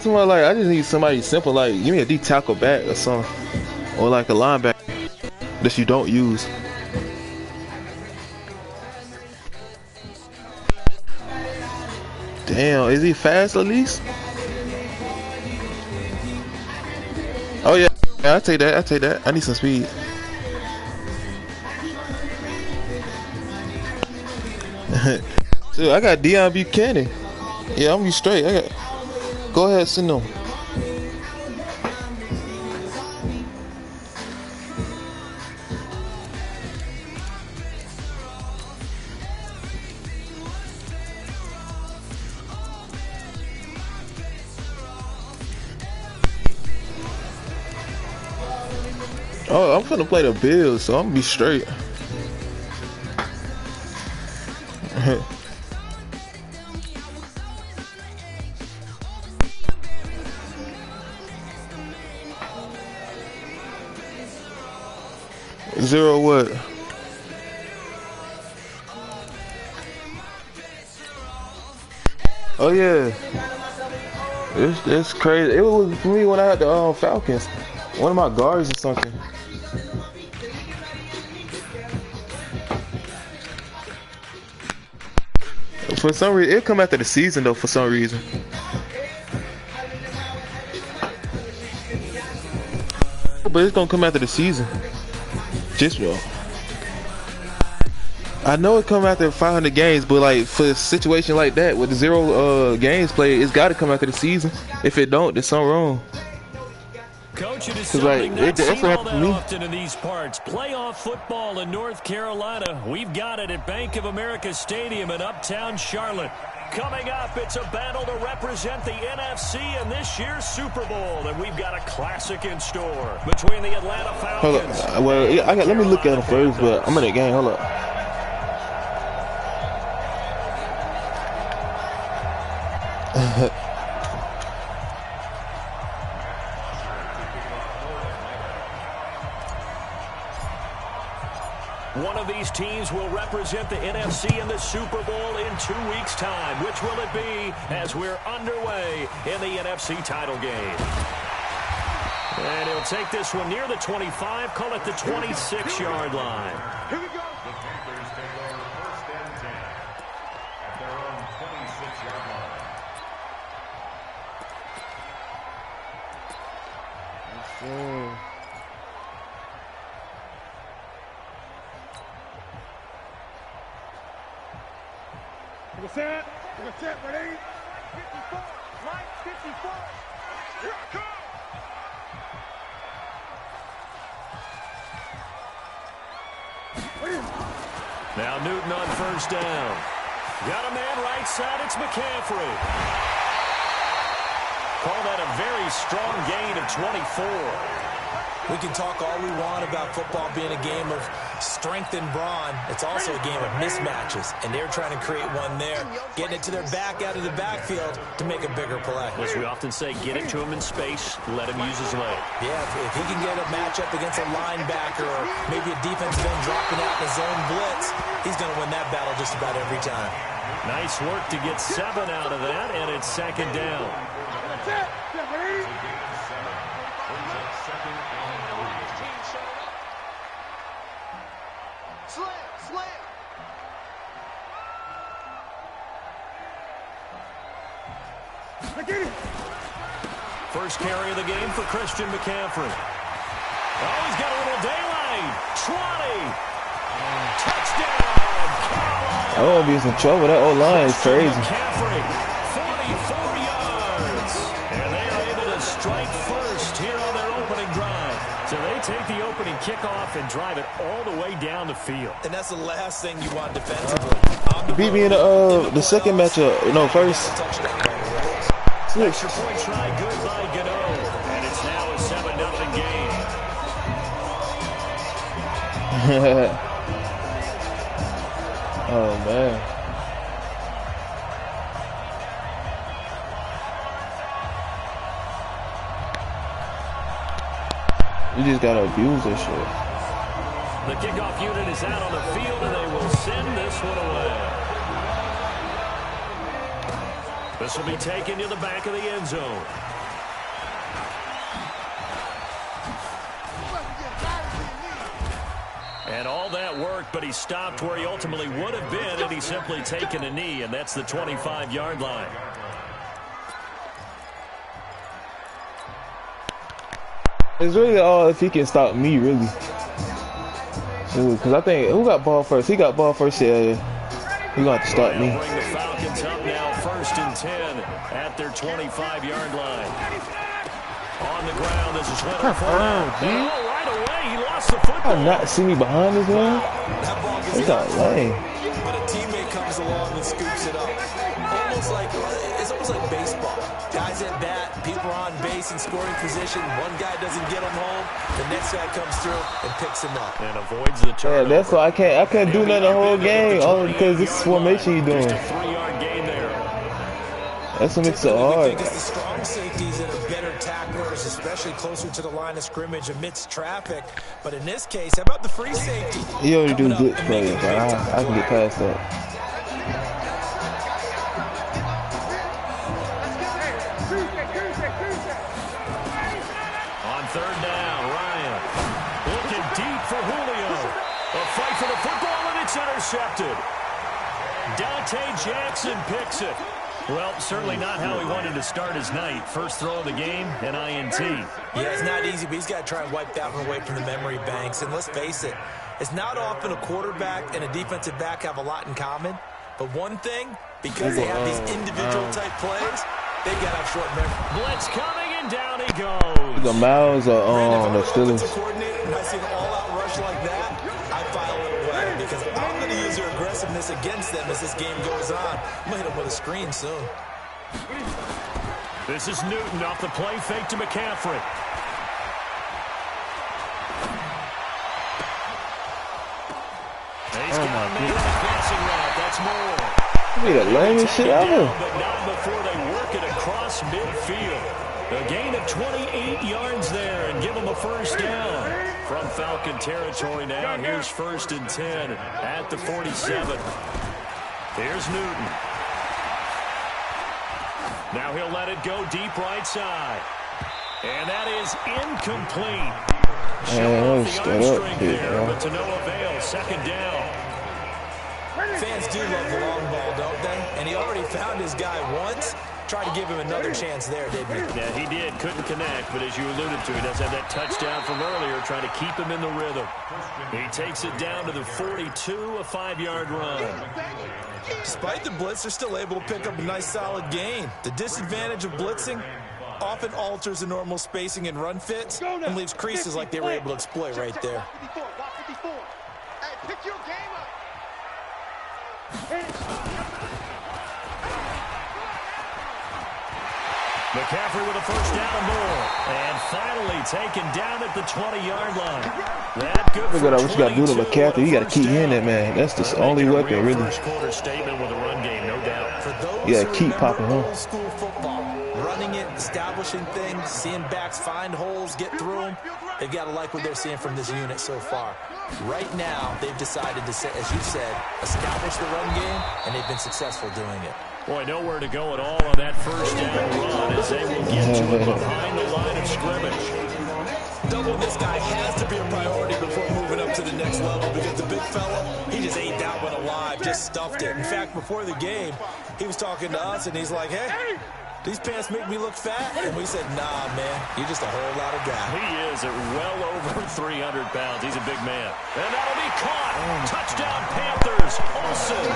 talking about like I just need somebody simple, like give me a D tackle back or something, or like a linebacker that you don't use. Damn, is he fast at least? Oh yeah, I take that. I take that. I need some speed. Dude, I got Deion Buchanan. Yeah, I'm gonna be straight. Go ahead, send them. Oh, I'm finna play the Bills, so I'm gonna be straight. Zero what? Oh yeah, it's crazy. It was for me when I had the Falcons. One of my guards or something. For some reason, it come after the season though. For some reason. But it's gonna come after the season. Just well. I know it come after 500 games, but like for a situation like that with zero games played, it's got to come after the season. If it don't, there's something wrong. Coach, it is something not seen all that often in these parts. Playoff football in North Carolina. We've got it at Bank of America Stadium in Uptown Charlotte. Coming up, it's a battle to represent the NFC in this year's Super Bowl, and we've got a classic in store between the Atlanta Falcons. Hold up. Well, yeah, let me look at them first, but I'm in the game. Hold up. One of these teams will represent the NFC in the Super Bowl in 2 weeks' time. Which will it be as we're underway in the NFC title game? And he'll take this one near the 25, call it the 26-yard line. Here we go. The Panthers take over first and 10 at their own 26-yard line. Set, ready? 54, right 54. Here I come. Now Newton on first down. Got a man right side, it's McCaffrey. Call that a very strong gain of 24. We can talk all we want about football being a game of strength and brawn. It's also a game of mismatches, and they're trying to create one there, getting it to their back out of the backfield to make a bigger play. As we often say, get it to him in space, let him use his leg. Yeah, if he can get a matchup against a linebacker or maybe a defensive end dropping out in a zone blitz, he's going to win that battle just about every time. Nice work to get 7 out of that, and it's second down. First carry of the game for Christian McCaffrey. Oh, he's got a little daylight. 20. Touchdown. I don't want to be in some trouble. That old line is crazy. McCaffrey, 44 yards. And they are able to strike first here on their opening drive. So they take the opening kickoff and drive it all the way down the field. And that's the last thing you want defensively. Beat me in the second matchup. No, first. Extra point try good by Gano. And it's now a 7-0 game. Oh, man. You just gotta abuse this shit. The kickoff unit is out on the field, and they will send this one away. This will be taken to the back of the end zone. And all that work, but he stopped where he ultimately would have been had he simply taken a knee, and that's the 25-yard line. It's really all if he can stop me, really. Because I think, who got ball first? He got ball first, yeah. He going to have to stop me. Bring the Falcons up now, 1st and 10 at their 25-yard line. On the ground, this is Leonard Fournette. Right away, he lost the football. I not see me behind this man. That ball gets It's not lame. but a teammate comes along and scoops it up. It's almost like baseball. Guys at bat, people are on base in scoring position. One guy doesn't get him home, the next guy comes through and picks him up. And avoids the turnover. Yeah, that's why I can't do nothing the whole game, only because this formation you doing. Just a 3-yard gain there. That's what makes it hard. Because the strong safeties that are better tacklers, especially closer to the line of scrimmage amidst traffic. But in this case, how about the free safety? He only do blitz plays, but I can get past that. On 3rd down, Ryan looking deep for Julio. A fight for the football, and it's intercepted. Dante Jackson picks it. Well, certainly not how he wanted to start his night. First throw of the game, an INT. Yeah, it's not easy, but he's got to try and wipe that one away from the memory banks. And let's face it, it's not often a quarterback and a defensive back have a lot in common. But one thing, because they have these individual type plays, they've got to have short memory. Blitz coming, and down he goes. The Miles are on the Steelers. And I see an all-out rush like that, I file it away because I'm going to use their aggressiveness against them as this game goes on. I'm going to hit them with a screen soon. This is Newton off the play fake to McCaffrey. He's got a man on the passing route. That's more. Be the lamest shit ever. But not before they work it across midfield. A gain of 28 yards there and give them a first down. From Falcon territory now, here's 1st and 10 at the 47. Here's Newton. Now he'll let it go deep right side. And that is incomplete. Show off the arm strength there, but to no avail. 2nd down. Fans do love the long ball, don't they? And he already found his guy once. Tried to give him another chance there, didn't he? Yeah, he did. Couldn't connect, but as you alluded to, he does have that touchdown from earlier, trying to keep him in the rhythm. He takes it down to the 42, a 5-yard run. Despite the blitz, they're still able to pick up a nice, solid gain. The disadvantage of blitzing often alters the normal spacing and run fits and leaves creases like they were able to exploit right there. Pick your game up. McCaffrey with a first down and more. And finally taken down at the 20-yard line. That good for what you got to do to McCaffrey. You got to keep hearing that, man. That's the only weapon, really. First quarter statement with a run game, no doubt. For those Yeah, keep popping old home. school football, running it, establishing things, seeing backs find holes, get through them, they've got to like what they're seeing from this unit so far. Right now, they've decided to, as you said, establish the run game, and they've been successful doing it. Boy, nowhere to go at all on that first down run as they will get to it behind the line of scrimmage. Doubling this guy has to be a priority before moving up to the next level because the big fella, he just ate that one alive, just stuffed it. In fact, before the game, he was talking to us, and he's like, hey, these pants make me look fat? And we said, nah, man, you're just a whole lot of guy. He is at well over 300 pounds. He's a big man. And that'll be caught. Touchdown, Panthers. Olsen.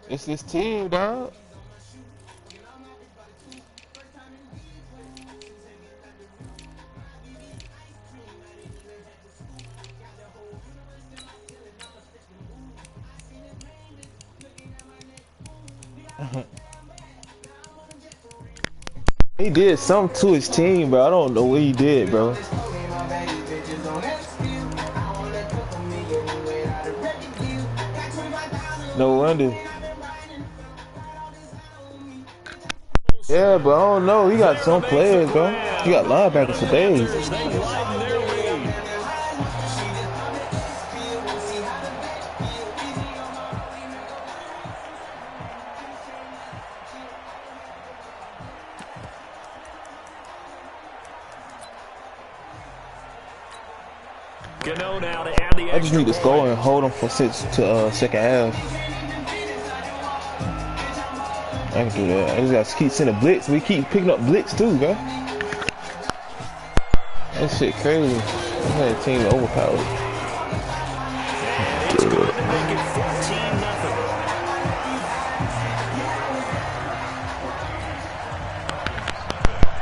It's this team, dog. He did something to his team, bro. I don't know what he did, bro. No wonder. Yeah, but I don't know. He got some players, bro. He got linebackers for days. They widen their lead. Gano now to add the I just need to extra score point. and hold them for second half. I can do that. I just gotta keep sending blitz. We keep picking up blitz too, bro. That shit crazy. That team overpowered. And it's good to make it 14-0.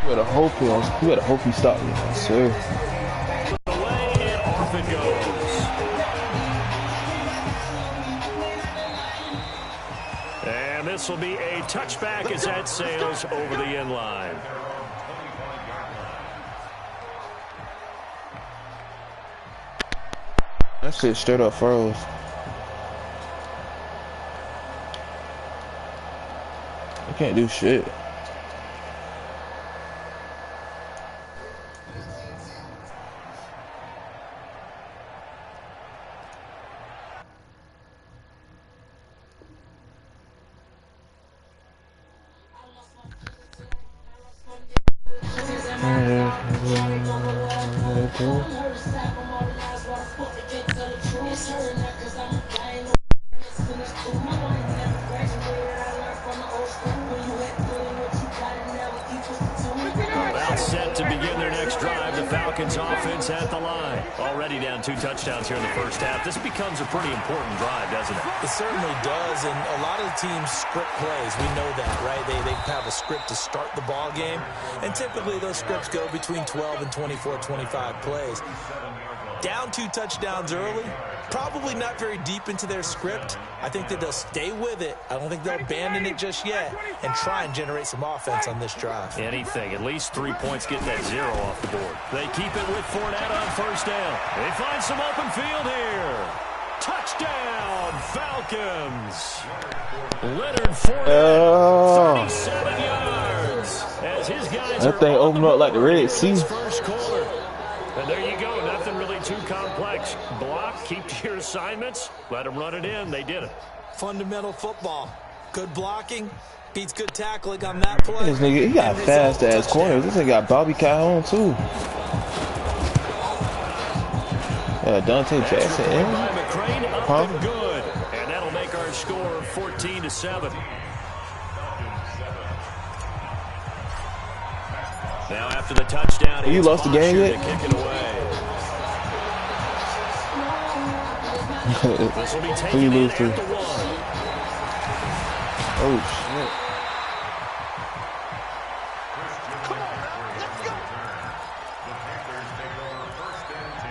You better hope he stop me, sir. Away and off it goes. And this will be a touchback as that sails over the end line. That shit straight up froze. I can't do shit. Well set to begin their next drive. The Falcons offense at the line. Already down 2 touchdowns here in the first half. This becomes a pretty important drive, doesn't it? It certainly does, and a lot of the teams script plays. We know that, right? They have a script to start the ball game, and typically those scripts go between 12 and 24, 25 plays. Down 2 touchdowns early, probably not very deep into their script. I think that they'll stay with it. I don't think they'll abandon it just yet and try and generate some offense on this drive. Anything. At least 3 points, get that 0 off the board. They keep it with Fournette on first down. They find some open field here. Touchdown, Falcons. Leonard Fournette, 37 yards. As his guys That thing opened up like the Red Sea. First quarter. And there you go. Nothing really too complex. Block, keep to your assignments. Let them run it in. They did it. Fundamental football. Good blocking. Beats good tackling on that play. This nigga, he got fast ass corners. This nigga got Bobby Calhoun too. Dante Jackson. Huh? Good. And that'll make our score 14-7. Now after the touchdown, you lost the game yet? Kick it away. This will be taken Who you in lose at to? the 1. Oh shit. The Panthers take over first and 10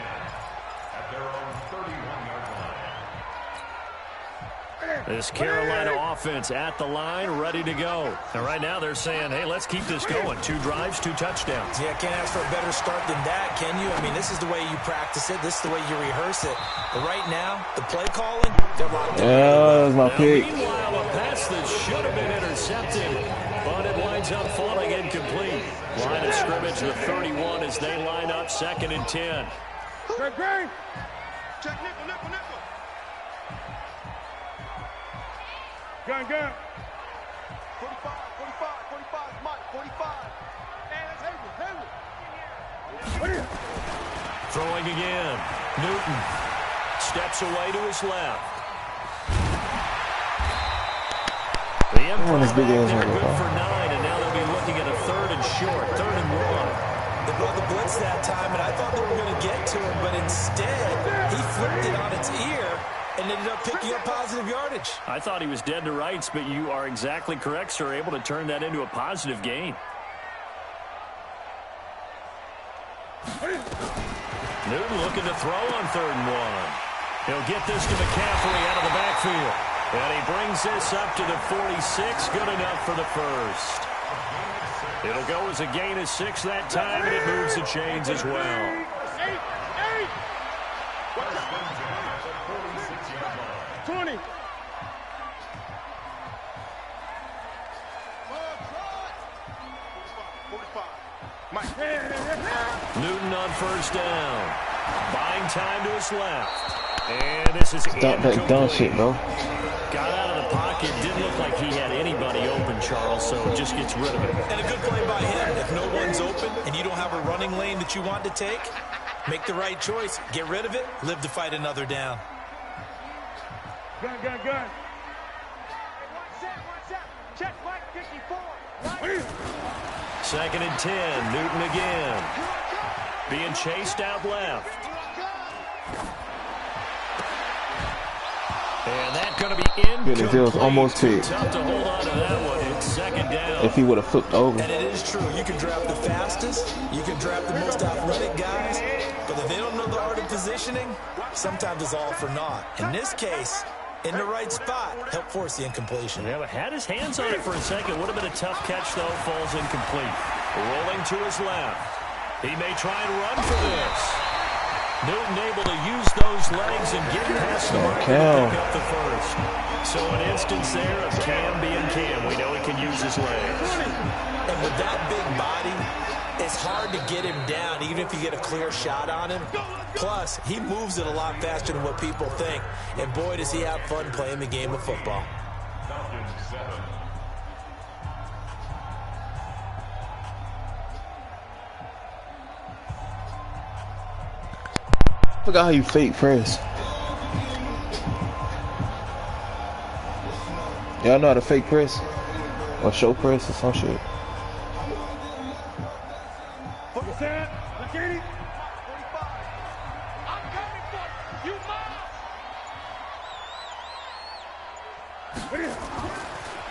at their own 31-yard line. This Carolina offense at the line, ready to go. And right now they're saying, hey, let's keep this going. 2 drives, 2 touchdowns. Yeah, can't ask for a better start than that, can you? I mean, this is the way you practice it. This is the way you rehearse it. But right now, the play calling, they're locked in. Yeah, that was my pick. Meanwhile, a pass that should have been intercepted, but it winds up falling incomplete. Line of scrimmage, the 31, as they line up 2nd and 10. Great. Check nickel. Gun. 45, Mike, 45. Man, that's Hayward. Throwing again. Newton steps away to his left. The One is big ass they're nigga, good huh? for 9, and now they'll be looking at a 3rd and short, 3rd and 1. They brought the blitz that time, and I thought they were going to get to him, but instead, he flipped it on its ear and ended up picking up positive yardage. I thought he was dead to rights, but you are exactly correct, sir. Able to turn that into a positive gain. Newton looking to throw on 3rd and 1. He'll get this to McCaffrey out of the backfield. And he brings this up to the 46. Good enough for the first. It'll go as a gain of 6 that time, and it moves the chains as well. 20. Newton on first down. Buying time to his left. And this is Stop that dumb shit, bro. Got out of the pocket. Didn't look like he had anybody open, Charles, so just gets rid of it. And a good play by him. If no one's open and you don't have a running lane that you want to take, Make the right choice. Get rid of it. Live to fight another down. Gun. Check Mike 54. 2nd and 10. Newton again. Being chased out left. And that's going to be incomplete. It was almost picked. Tough to hold on to that one. It's 2nd down. If he would have flipped over. And it is true. You can draft the fastest. You can draft the most athletic guys. But if they don't know the art of positioning, sometimes it's all for naught. In this case, in the right spot, help force the incompletion. Yeah, but had his hands on it for a second. Would have been a tough catch, though. Falls incomplete. Rolling to his left. He may try and run for this. Newton able to use those legs and get past the marker to pick up the first. So an instance there of Cam being Cam. We know he can use his legs. And with that big body, it's hard to get him down, even if you get a clear shot on him. Plus, he moves it a lot faster than what people think. And boy, does he have fun playing the game of football. Falcons 7. I forgot how you fake press. Y'all know how to fake press? Or show press or some shit.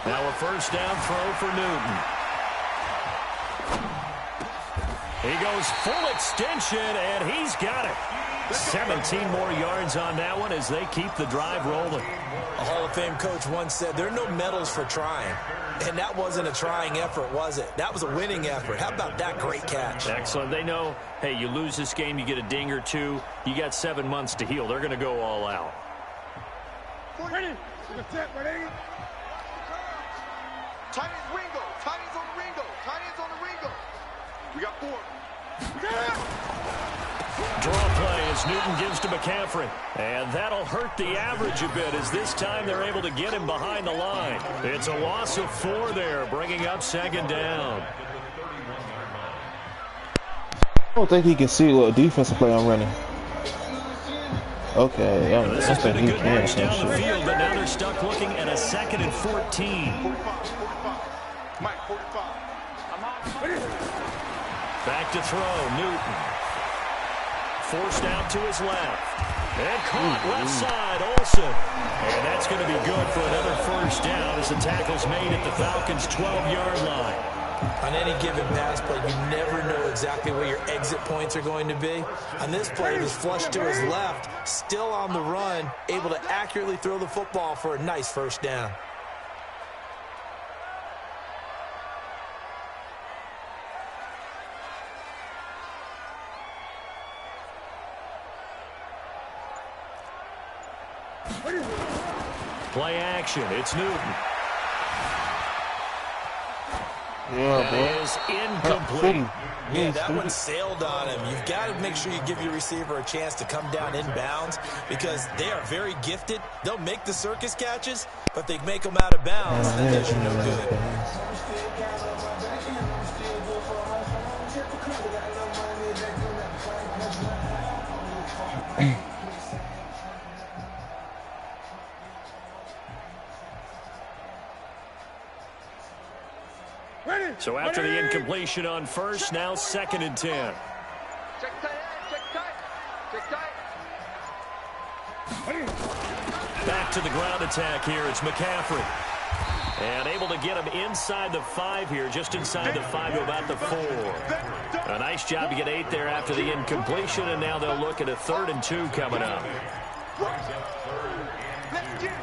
Now a first down throw for Newton. He goes full extension, and he's got it. 17 more yards on that one as they keep the drive rolling. A Hall of Fame coach once said, there are no medals for trying. And that wasn't a trying effort, was it? That was a winning effort. How about that great catch? Excellent. They know, hey, you lose this game, you get a ding or two. You got 7 months to heal. They're going to go all out. Ready? Ready? Tight ends Ringo. Tight ends on the Ringo. Tight ends on the Ringo. We got 4. Draw play as Newton gives to McCaffrey. And that'll hurt the average a bit as this time they're able to get him behind the line. It's a loss of 4 there, bringing up 2nd down. I don't think he can see what defensive play I'm running. Okay, Well, this I has been think a he good can. match down the Shit. field, but now they're stuck looking at a 2nd and 14. 45. Mike, 45. I'm out. Back to throw, Newton. Forced out to his left. And caught left side, Olsen. And that's going to be good for another first down as the tackle's made at the Falcons' 12-yard line. On any given pass play, you never know exactly where your exit points are going to be. On this play, it was flushed to his left, still on the run, able to accurately throw the football for a nice first down. Play action, it's Newton. Yeah, boy. That is incomplete. Yeah, that one sailed on him. You've got to make sure you give your receiver a chance to come down inbounds because they are very gifted. They'll make the circus catches, but they make them out of bounds, and that does you no good. So after the incompletion on first, now 2nd and 10. Check tight end. Check tight. Check tight. Back to the ground attack here. It's McCaffrey. And able to get him inside the 5 here, just inside the 5 to about the 4. A nice job to get 8 there after the incompletion, and now they'll look at a 3rd and 2 coming up. Let's get it.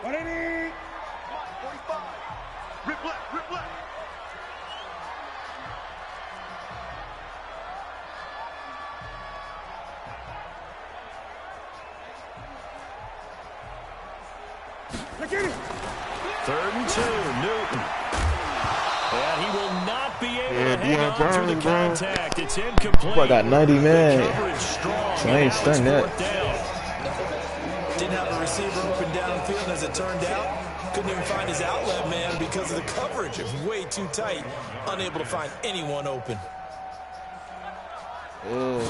Ready? 45. Rip left. Rip left. Let's get it. 3rd and 2, Newton. And he will not be able to hang on through the contact. It's incomplete. Boy, I got 90 man. Coverage strong. So I ain't stunned that. Didn't have a receiver open downfield, and as it turned out, couldn't even find his outlet man because of the coverage. It was way too tight, unable to find anyone open. And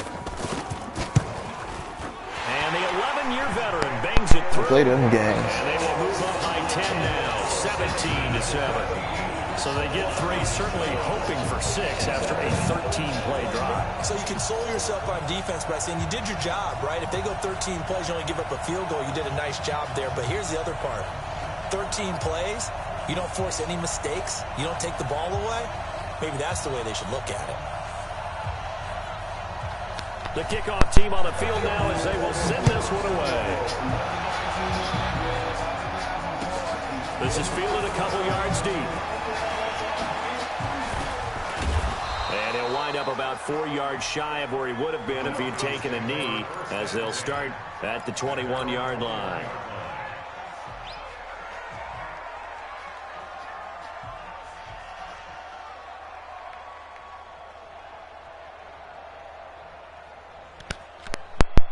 the 11-year veteran bangs it through. Play them games. And they will move up by 10 now, 17-7. So they get 3, certainly hoping for 6 after a 13-play drive. So you console yourself on defense by saying you did your job, right? If they go 13 plays, you only give up a field goal, you did a nice job there. But here's the other part. 13 plays, you don't force any mistakes, you don't take the ball away. Maybe that's the way they should look at it. The kickoff team on the field now as they will send this one away. This is fielded a couple yards deep. And he'll wind up about 4 yards shy of where he would have been if he'd taken a knee, as they'll start at the 21-yard line.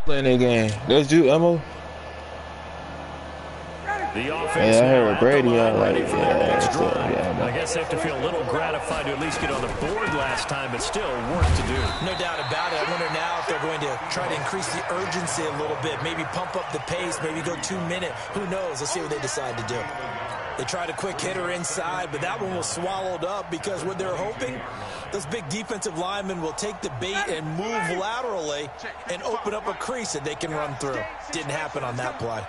Playing that game. That's you, Emma. The offense I heard Brady. I like, I guess they have to feel a little gratified to at least get on the board last time, but still work to do. No doubt about it. I wonder now if they're going to try to increase the urgency a little bit, maybe pump up the pace, maybe go 2-minute. Who knows? Let's see what they decide to do. They tried a quick hitter inside, but that one was swallowed up because what they're hoping, those big defensive linemen will take the bait and move laterally and open up a crease that they can run through. Didn't happen on that play.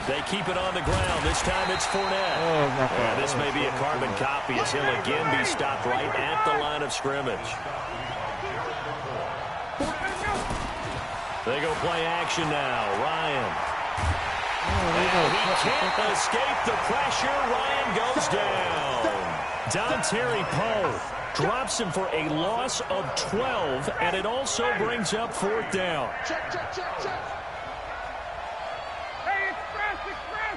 They keep it on the ground. This time it's Fournette. This may be a carbon copy as he'll again be stopped right at the line of scrimmage. They go play action now. Ryan. And he can't escape the pressure. Ryan goes down. Dontari Poe drops him for a loss of 12, and it also brings up 4th down. Check. Hey, express.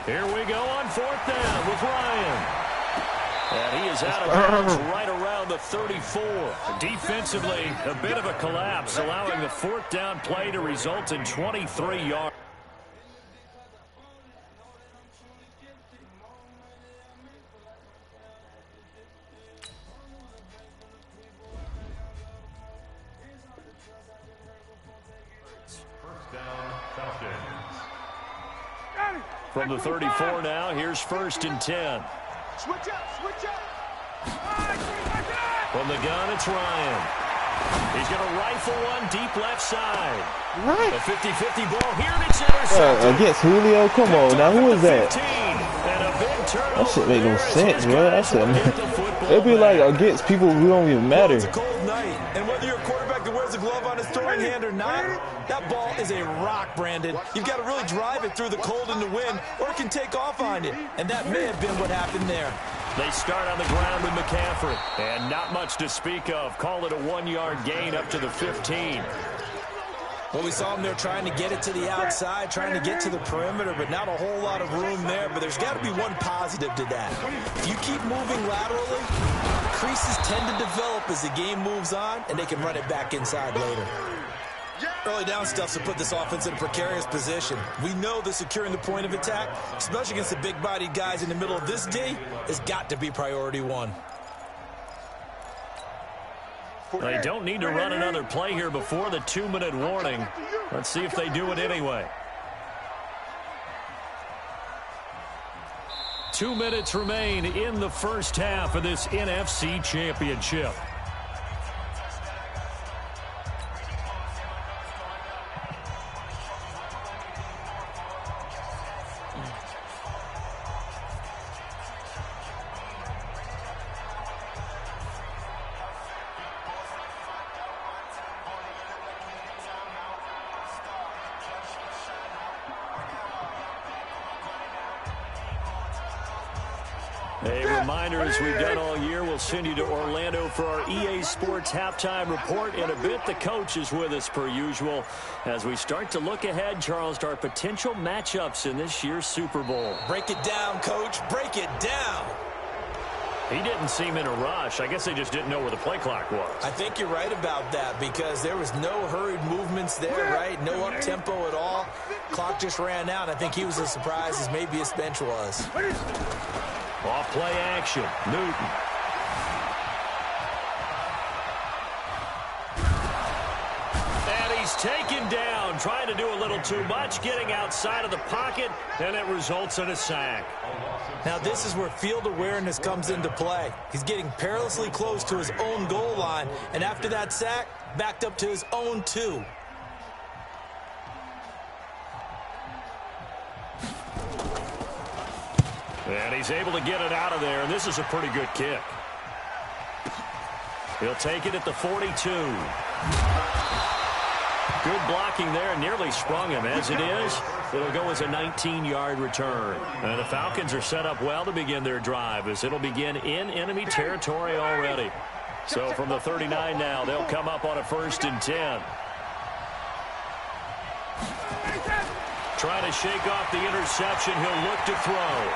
Here we go on 4th down with Ryan. And he is out of bounds right around the 34. Defensively, a bit of a collapse, allowing the 4th down play to result in 23 yards. First down, Falcons. From the 34 now, here's 1st and 10. Switch up. From the gun, it's Ryan. He's going to rifle one deep left side. Right. A 50-50 ball here, and it's intercepted. Against Julio? Come on, now who is that? 15, and a big turnover. That shit make no sense, bro. That's it'd be like against people who don't even matter. It's a cold night, and whether you're a quarterback that wears a glove on his throwing hand or not, that ball is a rock, Brandon. You've got to really drive it through the cold and the wind, or it can take off on you, and that may have been what happened there. They start on the ground with McCaffrey, and not much to speak of. Call it a 1-yard gain up to the 15. Well, we saw him there trying to get it to the outside, trying to get to the perimeter, but not a whole lot of room there. But there's got to be one positive to that. If you keep moving laterally, creases tend to develop as the game moves on, and they can run it back inside later. Early down stuff's to put this offense in a precarious position. We know that securing the point of attack, especially against the big-bodied guys in the middle of this D, has got to be priority 1. They don't need to run another play here before the 2-minute warning. Let's see if they do it anyway. 2 minutes remain in the first half of this NFC Championship. A reminder, as we've done all year, we'll send you to Orlando for our EA Sports halftime report in a bit. The coach is with us per usual as we start to look ahead, Charles, to our potential matchups in this year's Super Bowl. Break it down, Coach. Break it down. He didn't seem in a rush. I guess they just didn't know where the play clock was. I think you're right about that because there was no hurried movements there, right? No up-tempo at all. Clock just ran out. I think he was as surprised as maybe his bench was. Off play action. Newton. And he's taken down, trying to do a little too much, getting outside of the pocket, and it results in a sack. Now this is where field awareness comes into play. He's getting perilously close to his own goal line, and after that sack, backed up to his own 2. And he's able to get it out of there, and this is a pretty good kick. He'll take it at the 42. Good blocking there, nearly sprung him. As it is, it'll go as a 19-yard return. And the Falcons are set up well to begin their drive, as it'll begin in enemy territory already. So from the 39 now, they'll come up on a 1st and 10. Trying to shake off the interception. He'll look to throw.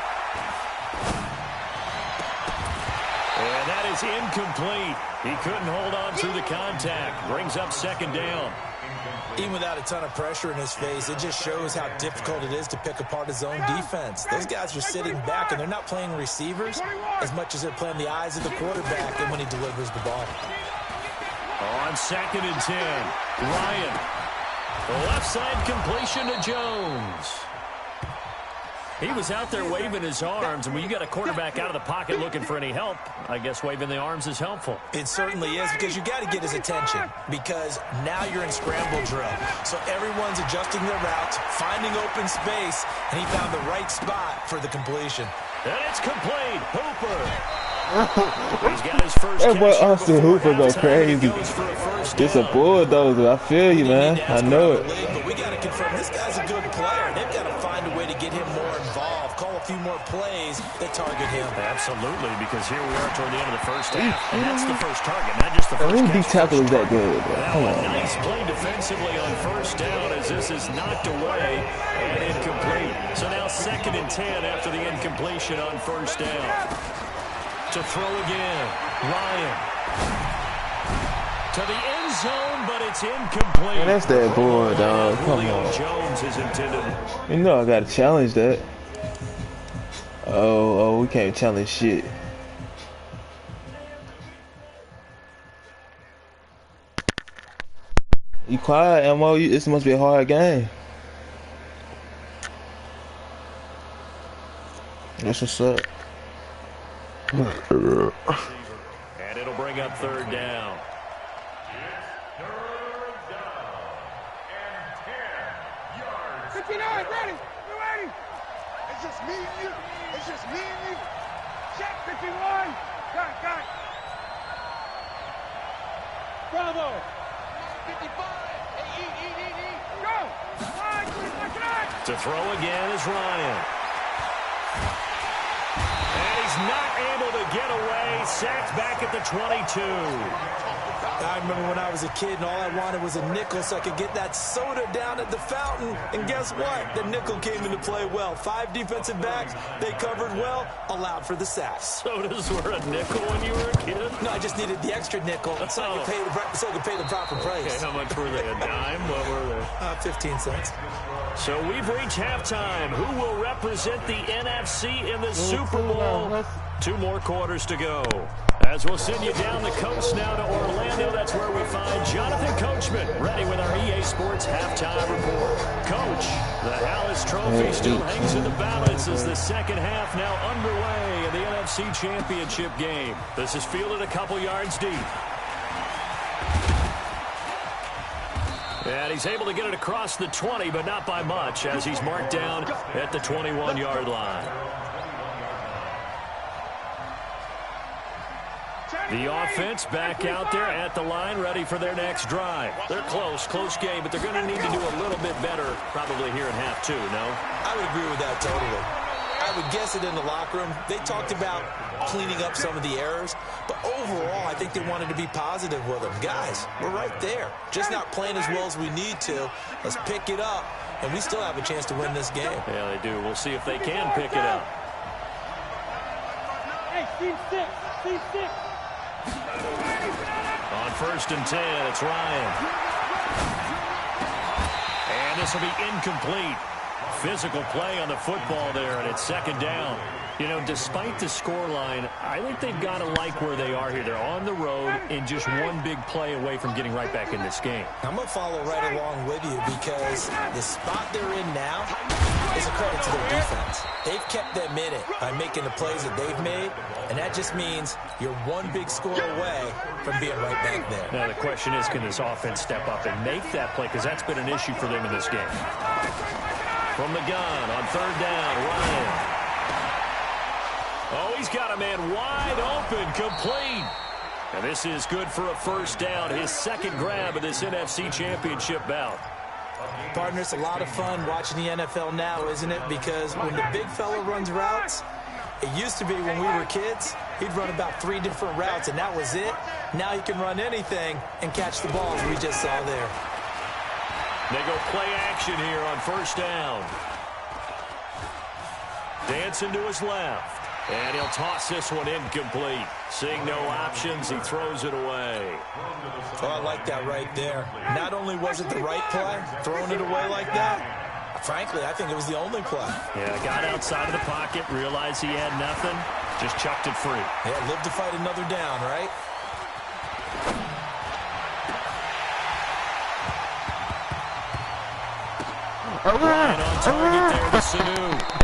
And that is incomplete. He couldn't hold on through the contact. Brings up 2nd down. Even without a ton of pressure in his face, it just shows how difficult it is to pick apart his own defense. Those guys are sitting back, and they're not playing receivers as much as they're playing the eyes of the quarterback and when he delivers the ball. On 2nd and 10, Ryan. The left side completion to Jones. He was out there waving his arms, and when you got a quarterback out of the pocket looking for any help, I guess waving the arms is helpful. It certainly is, because you got to get his attention, because now you're in scramble drill. So everyone's adjusting their routes, finding open space, and he found the right spot for the completion. And it's complete. Hooper. He's got his first that boy Austin Hooper go crazy. It's a down. bulldozer. I feel you, man. I know it. But we got to confirm this guy's a good player. They've got to find a way to get him more involved, call a few more plays that target him. Absolutely, because here we are toward the end of the first half, and that's the first target, not just the first Who catch. deep tackle is that good? Come on. Nice play defensively on 1st down as this is knocked away and incomplete. So now 2nd and 10 after the incompletion on 1st down. To throw again, Ryan. To the end zone, but it's incomplete. Man, that's that boy, dog. Come on. Jones is intended. You know I gotta challenge that. Oh, we can't challenge shit. You quiet, Mo. This must be a hard game. That's what's up. And it'll bring up 3rd down. It's 3rd down and 10 yards. 59, ready. You ready? It's just me and you. It's just me and you. Check 51. Got. Bravo. 55. Hey, eat. Go. Line, 25. To throw again is Ryan. And he's not able to get away. Sacked back at the 22. I remember when I was a kid and all I wanted was a nickel so I could get that soda down at the fountain. And guess what? The nickel came into play well. 5 defensive backs, they covered well, allowed for the sacks. Sodas were a nickel when you were a kid? No, I just needed the extra nickel so I could pay the proper price. Okay, how much were they? A dime? What were they? 15 cents. So we've reached halftime. Who will represent the NFC in the Super Bowl? 2 more quarters to go. As we'll send you down the coast now to Orlando, that's where we find Jonathan Coachman, ready with our EA Sports halftime report. Coach, the Hallis Trophy still hangs in the balance as the second half now underway in the NFC Championship game. This is fielded a couple yards deep. And he's able to get it across the 20, but not by much, as he's marked down at the 21-yard line. The offense back out there at the line, ready for their next drive. They're close game, but they're going to need to do a little bit better probably here in half 2, no? I would agree with that totally. I would guess it in the locker room. They talked about cleaning up some of the errors, but overall, I think they wanted to be positive with them. Guys, we're right there. Just not playing as well as we need to. Let's pick it up, and we still have a chance to win this game. Yeah, they do. We'll see if they can pick it up. Hey, Team 6. Team 6. On 1st and 10, it's Ryan. And this will be incomplete. Physical play on the football there, and it's 2nd down. You know, despite the scoreline, I think they've got to like where they are here. They're on the road and just one big play away from getting right back in this game. I'm going to follow right along with you because the spot they're in now is a credit to their defense. They've kept them in it by making the plays that they've made, and that just means you're one big score away from being right back there. Now, the question is, can this offense step up and make that play? Because that's been an issue for them in this game. From the gun on 3rd down, Ryan. Oh, he's got a man wide open, complete. And this is good for a 1st down, his 2nd grab of this NFC Championship bout. Partner, it's a lot of fun watching the NFL now, isn't it? Because when the big fella runs routes, it used to be when we were kids, he'd run about 3 different routes, and that was it. Now he can run anything and catch the ball, as we just saw there. They go play action here on 1st down. Dancing to his left. And he'll toss this one incomplete. Seeing no options, he throws it away. Oh, I like that right there. Not only was it the right play, throwing it away like that, frankly, I think it was the only play. Yeah, got outside of the pocket, realized he had nothing, just chucked it free. Yeah, live to fight another down, right? Ryan on target there to Sanu.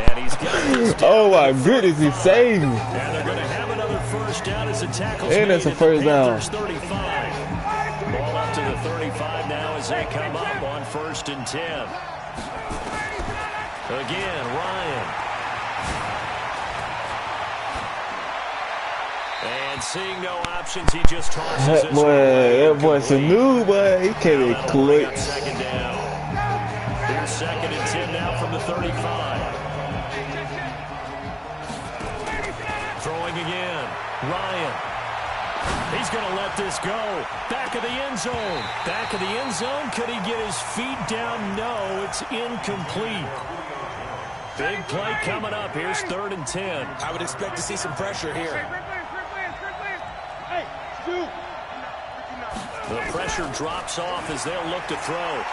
And he's got this down. Oh my goodness, he saved me. And they're going to have another 1st down as the tackle's And it's a 1st down. 35. Ball up to the 35 now as they come up on 1st and 10. Again, Ryan. And seeing no options, he just tosses That this boy Sanu, boy, he can't be quick. 2nd down. Here's 2nd and 10 now from the 35. Throwing again. Ryan. He's going to let this go. Back of the end zone. Back of the end zone. Could he get his feet down? No, it's incomplete. Big play coming up. Here's 3rd and 10. I would expect to see some pressure here. Hey, Stu. The pressure drops off as they'll look to throw.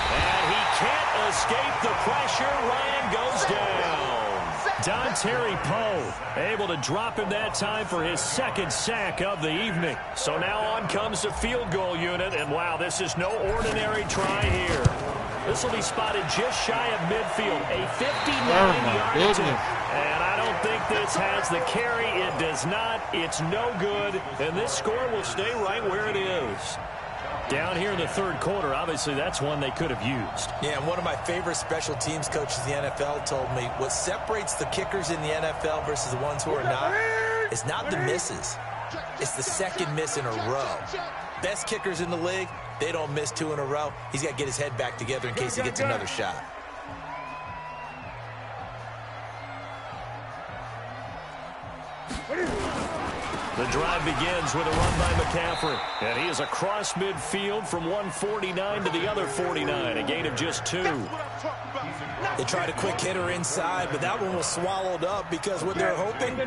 And he can't escape the pressure. Ryan goes down. Terry Poe able to drop him that time for his 2nd sack of the evening. So now on comes the field goal unit. And wow, this is no ordinary try here. This will be spotted just shy of midfield. A 59-yard attempt. And I don't think this has the carry. It does not. It's no good. And this score will stay right where it is. Down here in the 3rd quarter, obviously that's one they could have used. Yeah, and one of my favorite special teams coaches in the NFL told me what separates the kickers in the NFL versus the ones who are not is not the misses. It's the 2nd miss in a row. Best kickers in the league, they don't miss 2 in a row. He's got to get his head back together in case he gets another shot. The drive begins with a run by McCaffrey. And he is across midfield from one 49 to the other 49. A gain of just 2. They tried a quick hitter inside, but that one was swallowed up because what they're hoping,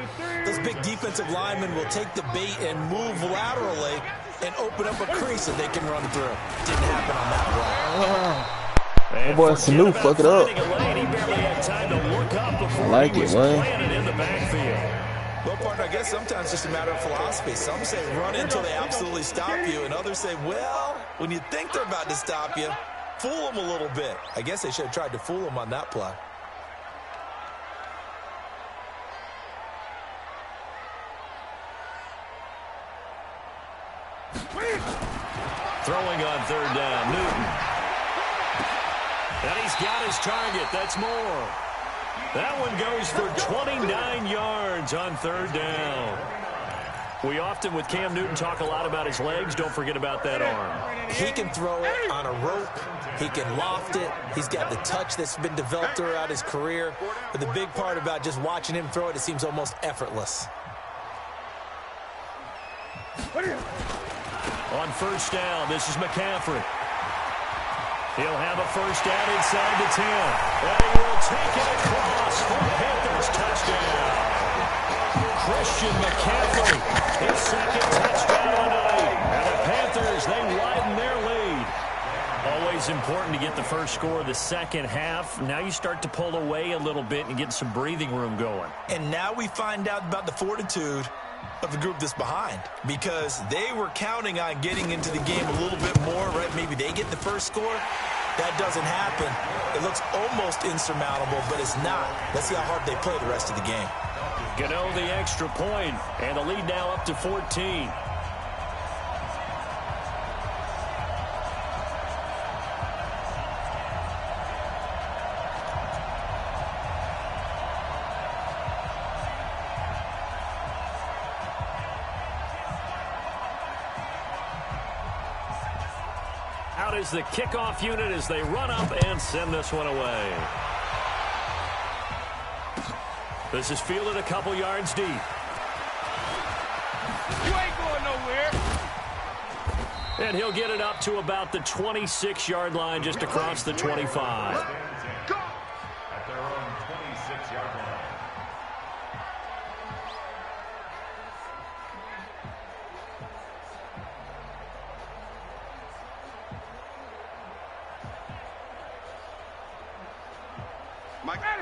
those big defensive linemen will take the bait and move laterally and open up a crease that they can run through. Didn't happen on that play. My boy Sanu fuck it up. He barely had time to look up before I like he it, was man. planted in the backfield. Well, partner, I guess sometimes it's just a matter of philosophy. Some say run until they absolutely stop you, and others say, well, when you think they're about to stop you, fool them a little bit. I guess they should have tried to fool them on that play. Throwing on 3rd down, Newton. And he's got his target. That's more. That one goes for 29 yards on 3rd down. We often, with Cam Newton, talk a lot about his legs. Don't forget about that arm. He can throw it on a rope. He can loft it. He's got the touch that's been developed throughout his career. But the big part about just watching him throw it, it seems almost effortless. On 1st down, this is McCaffrey. He'll have a 1st down inside the 10. And he will take it across for a Panthers touchdown. Christian McCaffrey, his second touchdown of the night. And the Panthers, they widen their lead. Always important to get the first score of the second half. Now you start to pull away a little bit and get some breathing room going. And now we find out about the fortitude of the group that's behind, because they were counting on getting into the game a little bit more, right? Maybe they get the first score. That doesn't happen. It looks almost insurmountable, but it's not. Let's see how hard they play the rest of the game. Gano the extra point, and the lead now up to 14. Out is the kickoff unit as they run up and send this one away. This is fielded a couple yards deep. You ain't going nowhere. And he'll get it up to about the 26-yard line, just across the 25. Go! At their own 26-yard line.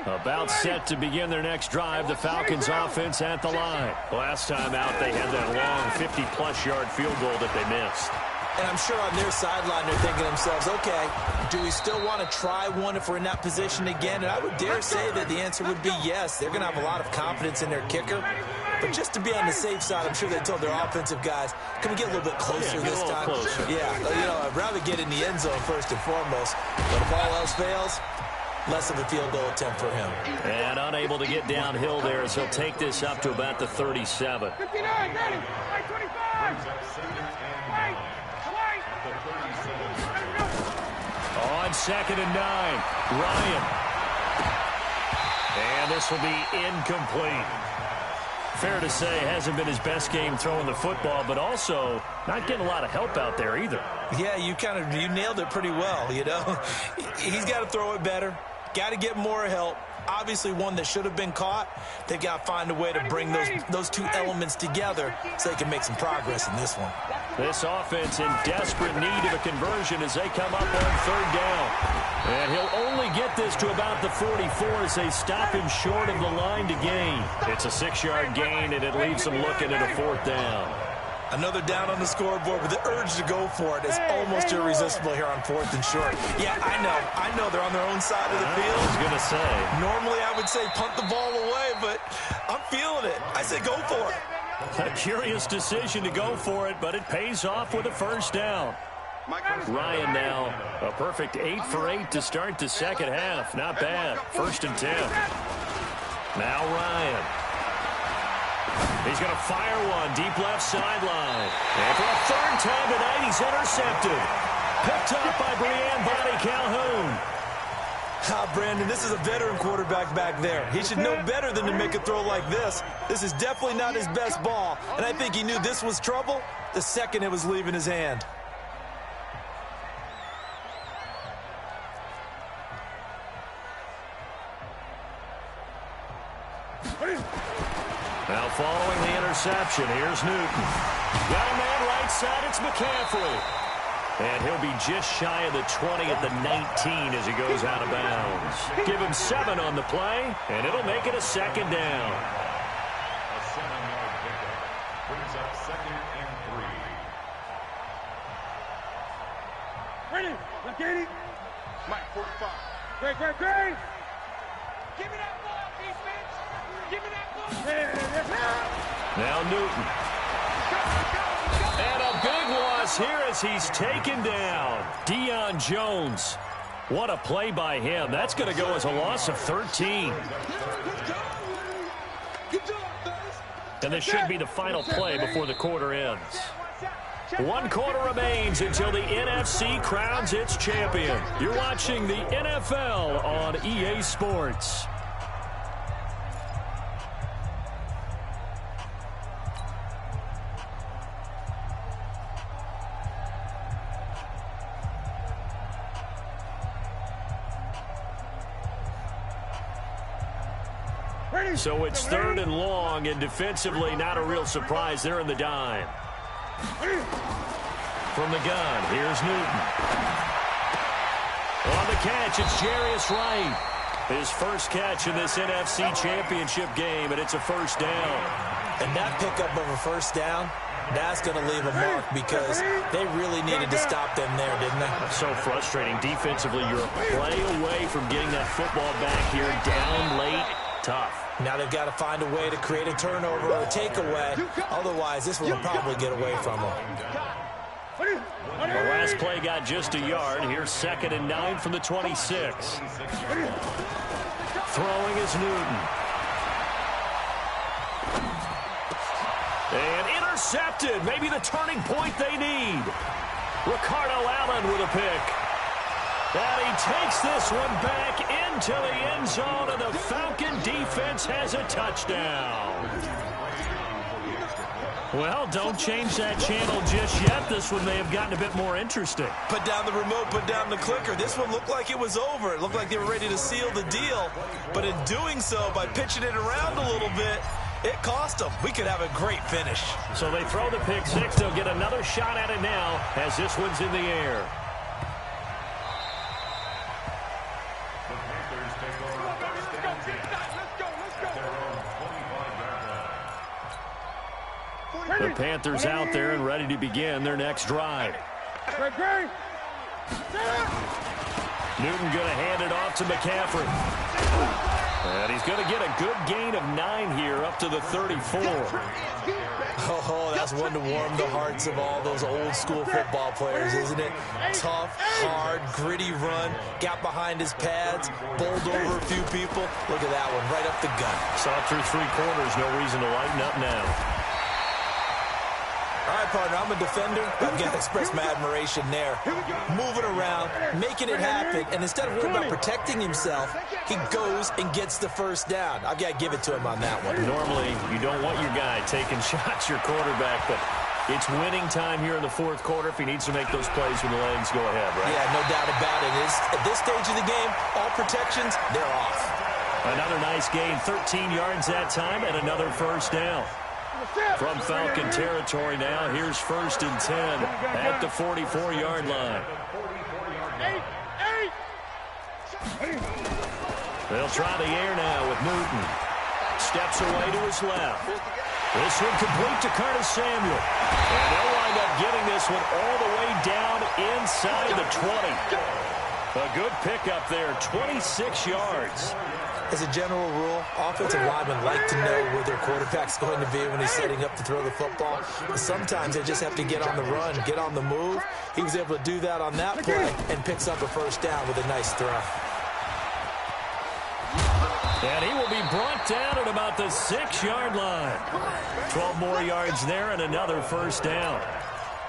About set to begin their next drive, the Falcons offense at the line. Last time out, they had that long 50-plus yard field goal that they missed. And I'm sure on their sideline they're thinking to themselves, okay, do we still want to try one if we're in that position again? And I would dare say that the answer would be yes. They're going to have a lot of confidence in their kicker. But just to be on the safe side, I'm sure they told their offensive guys, can we get a little bit closer this time? Closer. Yeah, you know, I'd rather get in the end zone first and foremost. But if all else fails, less of a field goal attempt for him. And unable to get downhill there, as he'll take this up to about the 37. 59, ready. Right, 25. Right. On 2nd and 9, Ryan. And this will be incomplete. Fair to say, hasn't been his best game throwing the football, but also not getting a lot of help out there either. Yeah, you nailed it pretty well, you know. He's got to throw it better. Got to get more help. Obviously one that should have been caught. They've got to find a way to bring those two elements together so they can make some progress in this one. This offense in desperate need of a conversion as they come up on 3rd down. And he'll only get this to about the 44 as they stop him short of the line to gain. It's a 6-yard gain, and it leaves them looking at a 4th down. Another down on the scoreboard, but the urge to go for it is almost irresistible here on 4th and short. Yeah, I know they're on their own side of the field. I was going to say. Normally I would say punt the ball away, but I'm feeling it. I say go for it. A curious decision to go for it, but it pays off with a 1st down. Ryan now, a perfect 8 for 8 to start the second half. Not bad. 1st and 10. Now Ryan. He's going to fire one deep left sideline. And for a 3rd time tonight, he's intercepted. Picked up by Brianne Bonnie Calhoun. Brandon, this is a veteran quarterback back there. He should know better than to make a throw like this. This is definitely not his best ball, and I think he knew this was trouble the second it was leaving his hand. Now following the interception, here's Newton. Got a man right side, it's McCaffrey. And he'll be just shy of the 20 at the 19 as he goes out of bounds. Give him 7 on the play, and it'll make it a 2nd down. A 7-yard pickup brings up 2nd and 3. Ready. Look at it. Mike, 45. Great. Give me that ball, defense. Give me that ball. Now Newton. And a big loss here as he's taken down. Deion Jones. What a play by him. That's going to go as a loss of 13. And this should be the final play before the quarter ends. 1 quarter remains until the NFC crowns its champion. You're watching the NFL on EA Sports. So it's 3rd and long, and defensively not a real surprise. They're in the dime. From the gun, here's Newton. On the catch, it's Jarius Wright. His first catch in this NFC Championship game, and it's a first down. And that pickup of a first down, that's going to leave a mark because they really needed to stop them there, didn't they? So frustrating. Defensively, you're a play away from getting that football back here. Down late, tough. Now they've got to find a way to create a turnover or a takeaway. Otherwise, this will probably get away from them. The last play got just a yard. Here's 2nd and 9 from the 26. Throwing is Newton. And intercepted. Maybe the turning point they need. Ricardo Allen with a pick. And he takes this one back into the end zone, and the Falcon defense has a touchdown. Well, don't change that channel just yet. This one may have gotten a bit more interesting. Put down the remote, put down the clicker. This one looked like it was over. It looked like they were ready to seal the deal. But in doing so, by pitching it around a little bit, it cost them. We could have a great finish. So they throw the pick six. They'll get another shot at it now as this one's in the air. The Panthers out there and ready to begin their next drive. Newton going to hand it off to McCaffrey. And he's going to get a good gain of 9 here up to the 34. Oh, that's one to warm the hearts of all those old school football players, isn't it? Tough, hard, gritty run. Got behind his pads, bowled over a few people. Look at that one, right up the gut. Saw it through 3 quarters. No reason to lighten up now. All right, partner, I'm a defender. I've got to express my admiration there. Moving around, making it happen, and instead of worrying about protecting himself, he goes and gets the first down. I've got to give it to him on that one. Normally, you don't want your guy taking shots, your quarterback, but it's winning time here in the 4th quarter if he needs to make those plays when the legs go ahead, right? Yeah, no doubt about it. At this stage of the game, all protections, they're off. Another nice gain, 13 yards that time, and another first down. From Falcon territory now, here's 1st and 10 at the 44-yard line. They'll try the air now with Newton. Steps away to his left. This one complete to Curtis Samuel. And they'll wind up getting this one all the way down inside the 20. A good pickup there, 26 yards. As a general rule, offensive linemen like to know where their quarterback's going to be when he's setting up to throw the football. But sometimes they just have to get on the run, get on the move. He was able to do that on that play and picks up a first down with a nice throw. And he will be brought down at about the 6-yard line. 12 more yards there and another first down.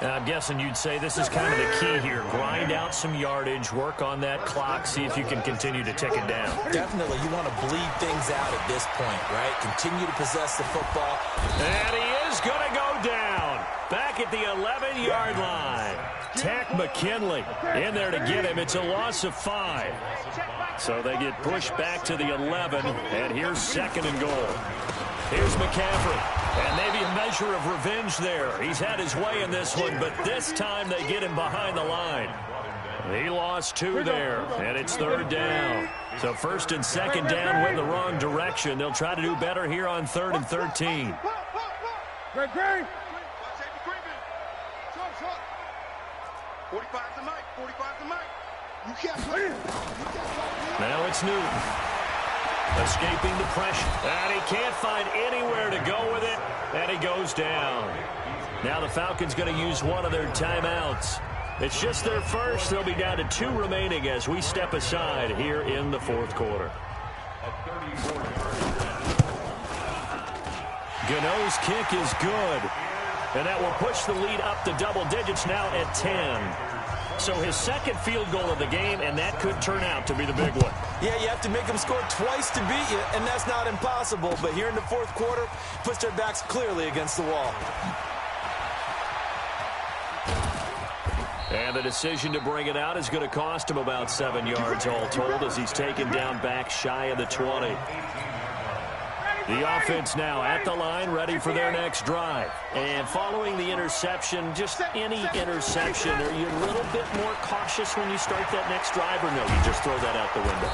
And I'm guessing you'd say this is kind of the key here. Grind out some yardage, work on that clock, see if you can continue to tick it down. Definitely. You want to bleed things out at this point, right? Continue to possess the football. And he is going to go down. Back at the 11-yard line. Tack McKinley in there to get him. It's a loss of 5. So they get pushed back to the 11, and here's 2nd and goal. Here's McCaffrey. And maybe a measure of revenge there. He's had his way in this one, but this time they get him behind the line. He lost 2 there, and it's 3rd down. So 1st and 2nd down went the wrong direction. They'll try to do better here on 3rd and 13. Now it's Newton. Escaping the pressure. And he can't find anywhere to go with it. And he goes down. Now the Falcons going to use one of their timeouts. It's just their first. They'll be down to 2 remaining as we step aside here in the 4th quarter. Gano's kick is good. And that will push the lead up to double digits now at 10. So his 2nd field goal of the game, and that could turn out to be the big one. Yeah, you have to make them score twice to beat you, and that's not impossible. But here in the 4th quarter, puts their backs clearly against the wall. And the decision to bring it out is going to cost him about 7 yards all told as he's taken down back shy of the 20. The offense now at the line, ready for their next drive. And following the interception, just any interception, are you a little bit more cautious when you start that next drive, or no, you just throw that out the window?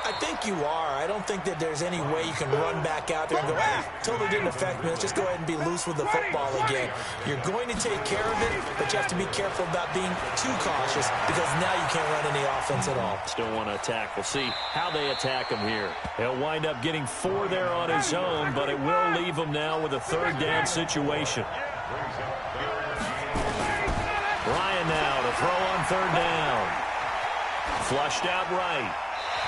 I think you are. I don't think that there's any way you can run back out there and go, totally didn't affect me. Let's just go ahead and be loose with the football again. You're going to take care of it, but you have to be careful about being too cautious because now you can't run any offense at all. Still want to attack. We'll see how they attack him here. He'll wind up getting 4 there on his own, but it will leave him now with a 3rd down situation. Ryan now to throw on 3rd down. Flushed out right.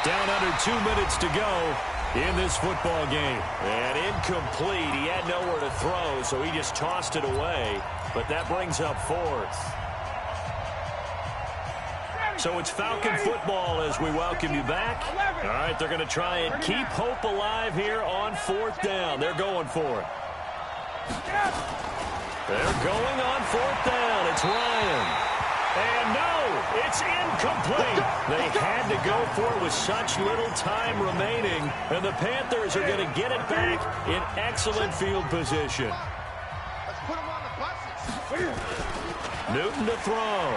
Down under 2 minutes to go in this football game. And incomplete. He had nowhere to throw, so he just tossed it away. But that brings up 4th. So it's Falcon football as we welcome you back. All right, they're going to try and keep hope alive here on 4th down. They're going for it. They're going on 4th down. It's Ryan. And no, it's incomplete. They had to go for it with such little time remaining. And the Panthers are going to get it back in excellent field position. Let's put them on the buses. Newton to throw.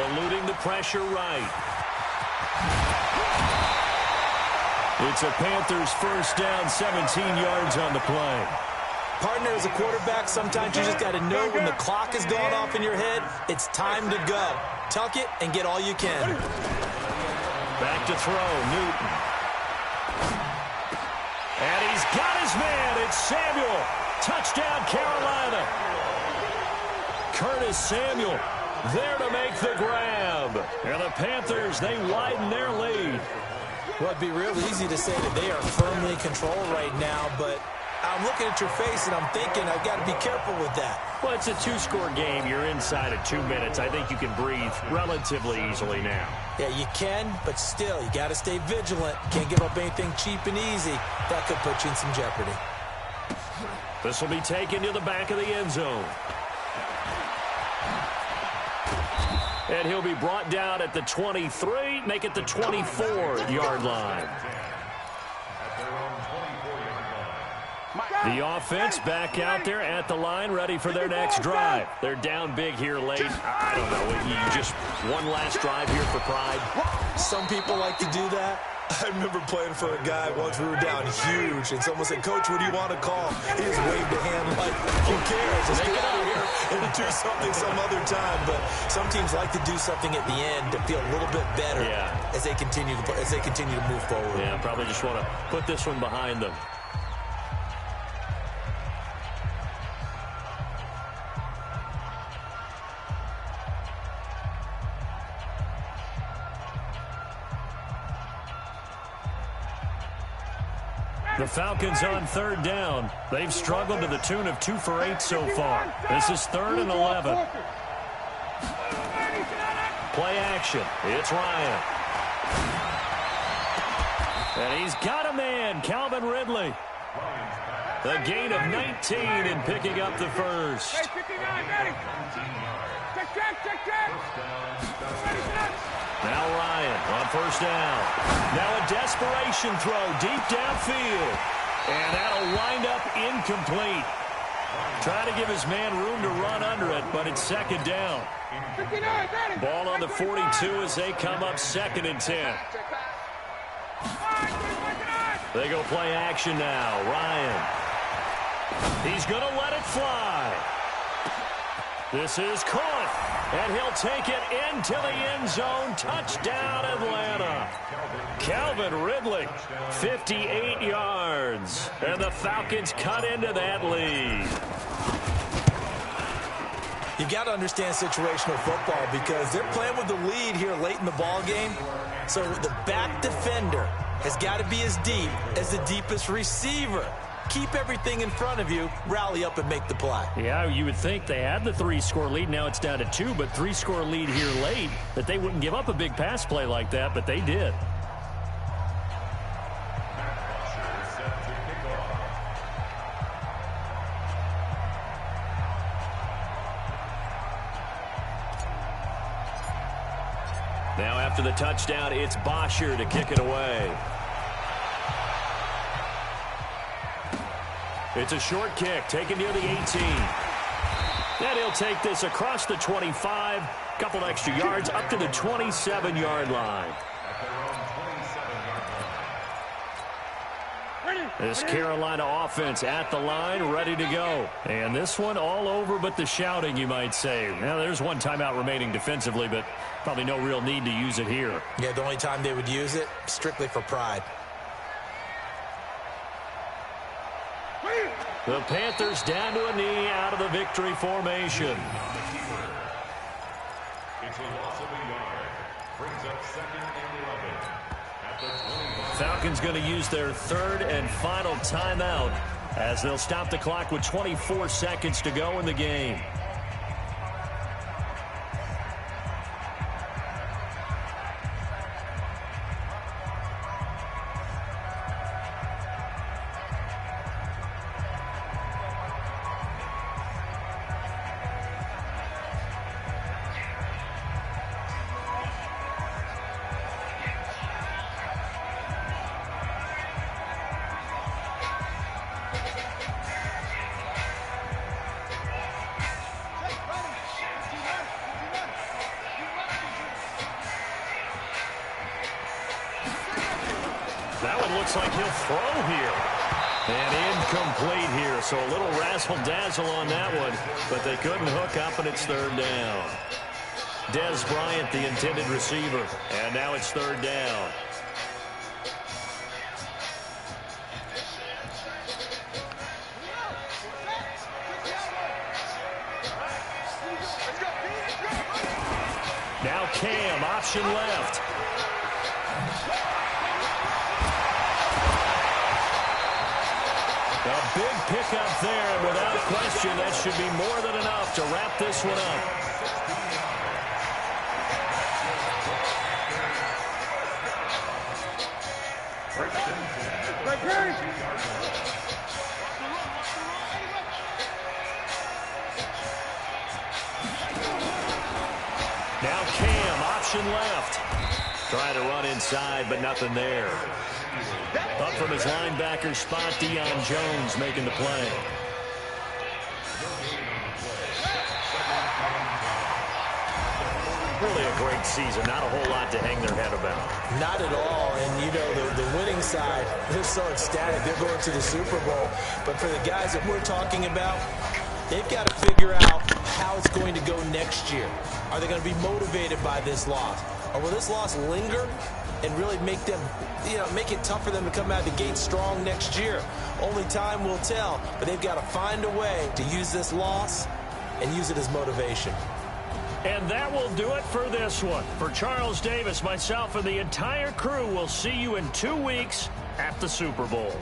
Eluding the pressure right. It's a Panthers 1st down, 17 yards on the play. Partner, as a quarterback, sometimes you just got to know when the clock is going off in your head, it's time to go. Tuck it and get all you can. Back to throw, Newton. And he's got his man. It's Samuel. Touchdown, Carolina. Curtis Samuel there to make the grab. And the Panthers, they widen their lead. Well, it'd be real easy to say that they are firmly in control right now, but I'm looking at your face and I'm thinking I've got to be careful with that. Well, it's a 2-score game. You're inside of 2 minutes. I think you can breathe relatively easily now. Yeah, you can, but still, you got to stay vigilant. Can't give up anything cheap and easy. That could put you in some jeopardy. This will be taken to the back of the end zone. And he'll be brought down at the 23, make it the 24-yard line. The offense back out there at the line, ready for their next drive. They're down big here late. I don't know. You just one last drive here for pride. Some people like to do that. I remember playing for a guy once we were down huge, and someone said, "Coach, what do you want to call?" He just waved a hand like, who cares? Just get out of here and do something some other time. But some teams like to do something at the end to feel a little bit better as they continue to move forward. Yeah, probably just want to put this one behind them. The Falcons on 3rd down. They've struggled to the tune of 2 for 8 so far. This is 3rd and 11. Play action. It's Ryan. And he's got a man, Calvin Ridley. A gain of 19 in picking up the first. Now Ryan on 1st down. Now a desperation throw deep downfield. And that'll wind up incomplete. Trying to give his man room to run under it, but it's 2nd down. Ball on the 42 as they come up 2nd and 10. They go play action now. Ryan. He's going to let it fly. This is caught. And he'll take it into the end zone. Touchdown, Atlanta. Calvin Ridley, 58 yards. And the Falcons cut into that lead. You got to understand situational football because they're playing with the lead here late in the ball game. So the back defender has got to be as deep as the deepest receiver. Keep everything in front of you, rally up and make the play. Yeah, you would think they had the 3-score lead. Now it's down to 2, but 3-score lead here late, that they wouldn't give up a big pass play like that, but they did. Now after the touchdown, it's Bosher to kick it away. It's a short kick taken near the 18. And he'll take this across the 25. Couple extra yards up to the 27-yard line. This Carolina offense at the line, ready to go. And this one all over but the shouting, you might say. Now, there's one timeout remaining defensively, but probably no real need to use it here. Yeah, the only time they would use it, strictly for pride. The Panthers down to a knee out of the victory formation. It's a loss of a yard. Brings up 2nd and 11 at the 25. Falcons going to use their third and final timeout as they'll stop the clock with 24 seconds to go in the game. That one looks like he'll throw here. And incomplete here, so a little razzle-dazzle on that one, but they couldn't hook up, and it's 3rd down. Des Bryant, the intended receiver, and now it's 3rd down. Now Cam, option left. A big pickup there, and without question, that should be more than enough to wrap this one up. Now Cam, option left. Trying to run inside, but nothing there. Up from his linebacker spot, Deion Jones making the play. Really a great season. Not a whole lot to hang their head about. Not at all. And, you know, the winning side, they're so ecstatic. They're going to the Super Bowl. But for the guys that we're talking about, they've got to figure out how it's going to go next year. Are they going to be motivated by this loss? Or will this loss linger and really make them, make it tough for them to come out the gate strong next year? Only time will tell. But they've got to find a way to use this loss and use it as motivation. And that will do it for this one. For Charles Davis, myself, and the entire crew, we'll see you in 2 weeks at the Super Bowl.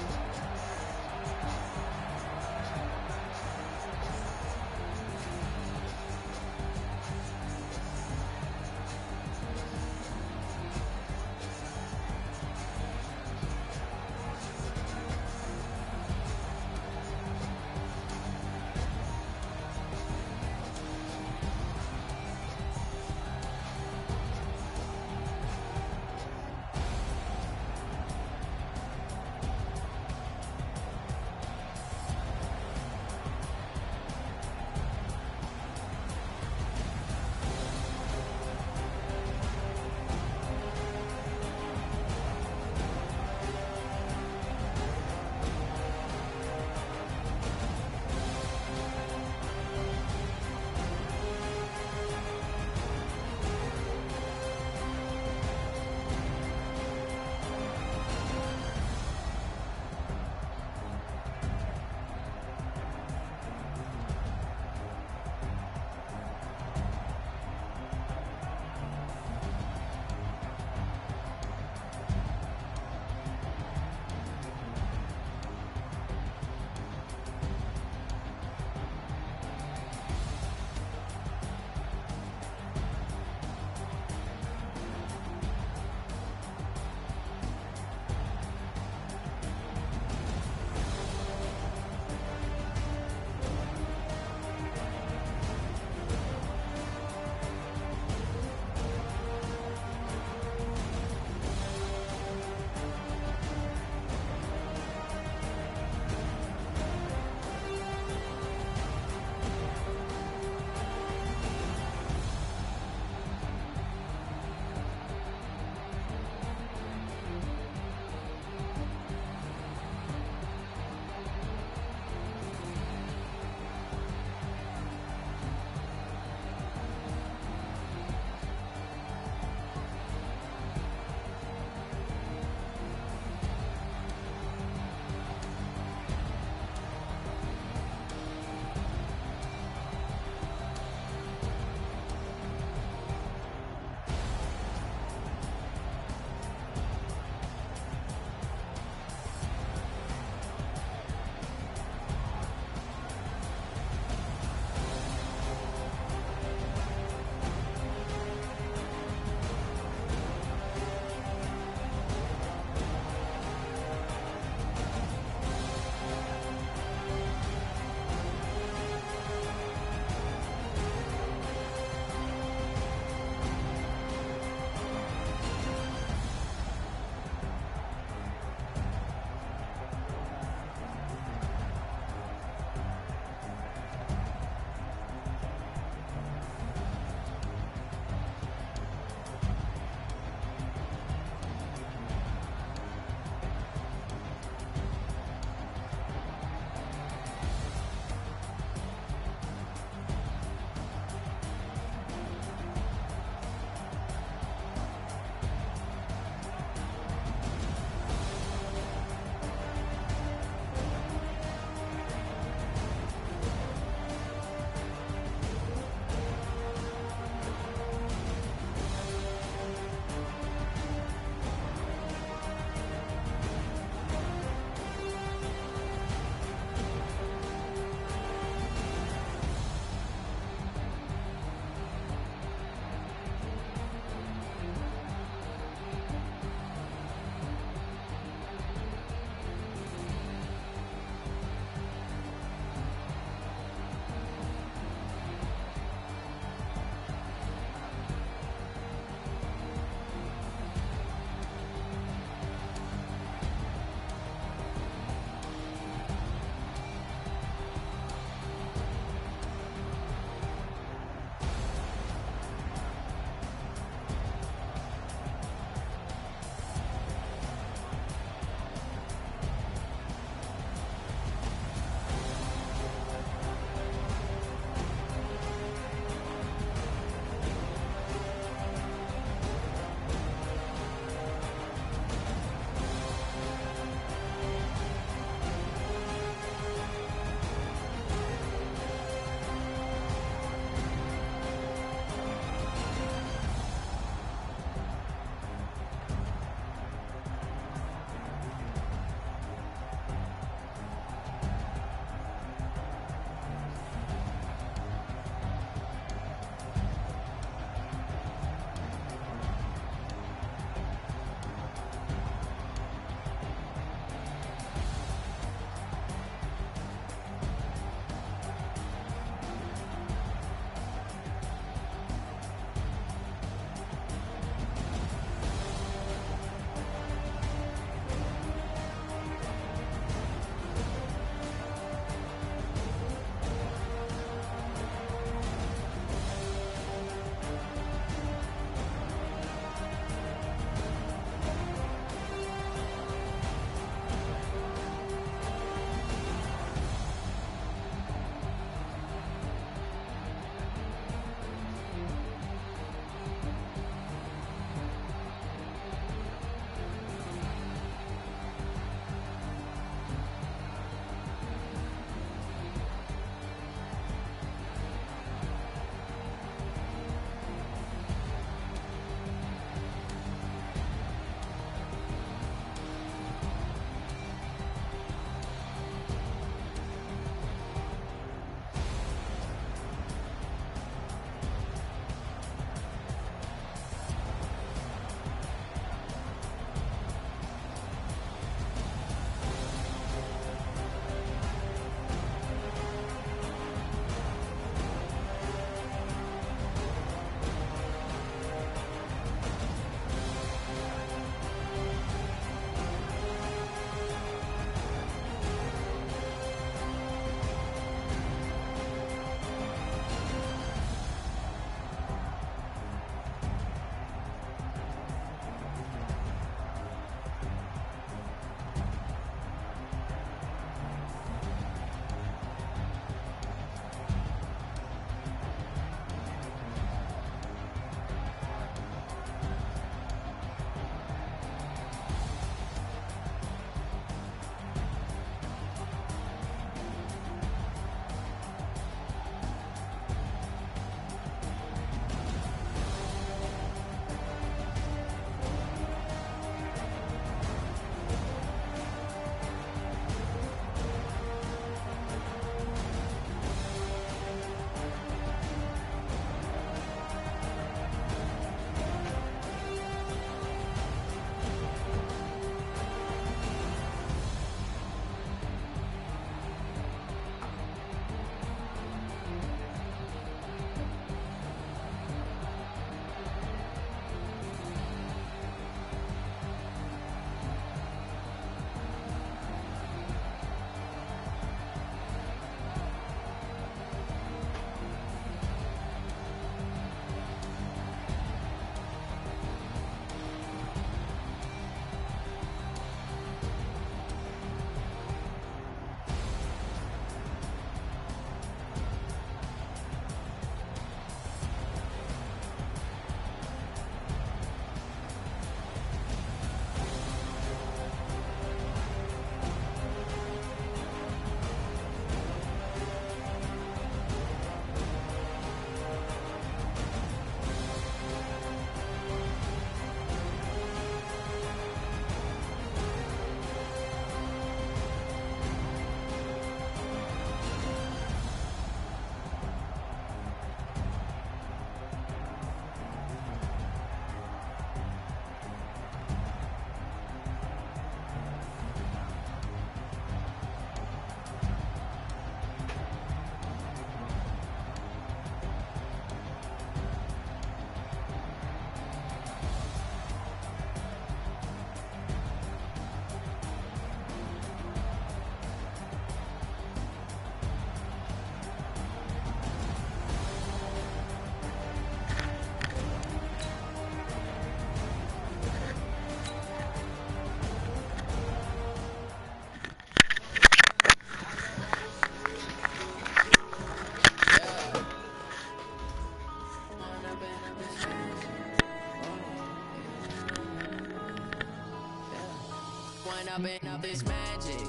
up this magic.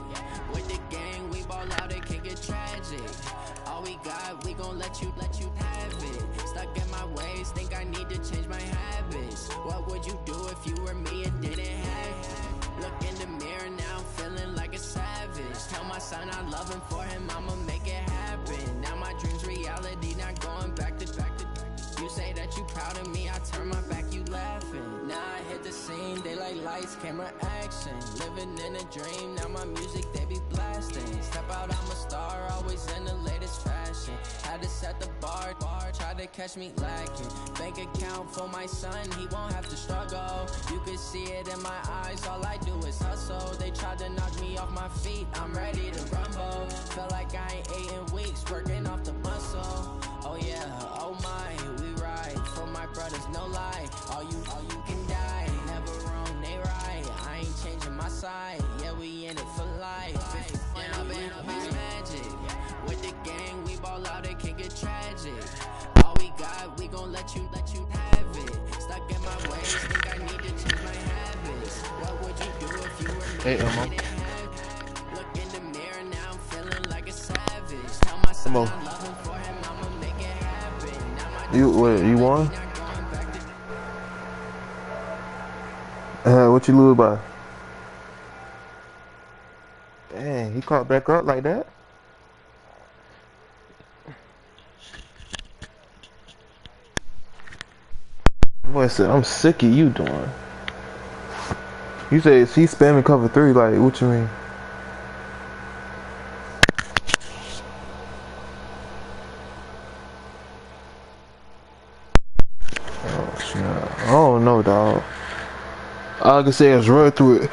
With the gang, we ball out, it can get tragic. All we got, we gon' let you have it. Stuck in my ways, think I need to change my habits. What would you do if you were me and didn't have it? Look in the mirror now, I'm feeling like a savage. Tell my son I love him, for him I'ma make it happen. Now my dream's reality, not going back to. You say that you proud of me, I turn my back, you laughing. Now I hit the scene, they like lights, camera, action. Living in a dream, now my music, they be blasting. Step out, I'm a star, always in the latest fashion. Had to set the bar, try to catch me lacking. Bank account for my son, he won't have to struggle. You can see it in my eyes, all I do is hustle. They tried to knock me off my feet, I'm ready to rumble. Feel like I ain't ate in weeks, working off the muscle. Oh yeah, oh my, we ride for my brothers, no lie. All you can die, never wrong, they right. I ain't changing my side, yeah, we in it for life. And I've been magic. With the gang, we ball out, it can get tragic. All we got, we gon' let you have it. Stuck in my ways, think I need to change my habits. What would you do if you were me? Look in the mirror, now I'm feeling like a savage. Tell my son I love him, for him I'ma make it happen. Now my You won? What you lose by? Dang, he caught back up like that? Boy said, I'm sick of you doing. You say he spamming cover 3, like, what you mean? Oh, snap. I don't know, dog. All I can say is run through it.